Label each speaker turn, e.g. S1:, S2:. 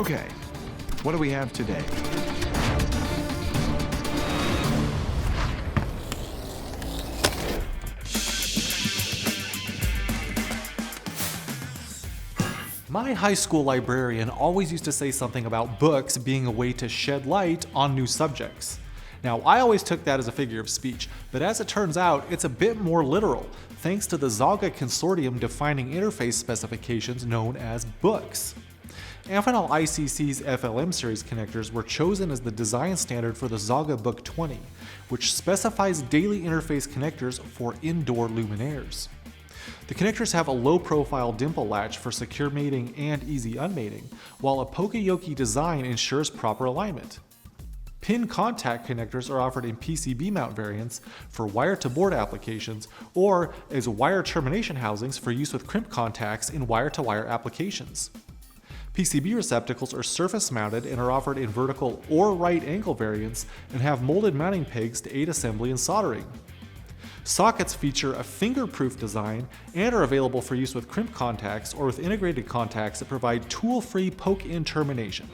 S1: Okay, what do we have today?
S2: My high school librarian always used to say something about books being a way to shed light on new subjects. Now, I always took that as a figure of speech, but as it turns out, it's a bit more literal, thanks to the Zhaga Consortium defining interface specifications known as books. Amphenol ICC's FLM series connectors were chosen as the design standard for the Zhaga Book 20, which specifies DALI interface connectors for indoor luminaires. The connectors have a low-profile dimple latch for secure mating and easy unmating, while a Pokeyoki design ensures proper alignment. Pin contact connectors are offered in PCB mount variants for wire-to-board applications or as wire termination housings for use with crimp contacts in wire-to-wire applications. PCB receptacles are surface-mounted and are offered in vertical or right angle variants and have molded mounting pegs to aid assembly and soldering. Sockets feature a finger-proof design and are available for use with crimp contacts or with integrated contacts that provide tool-free poke-in termination.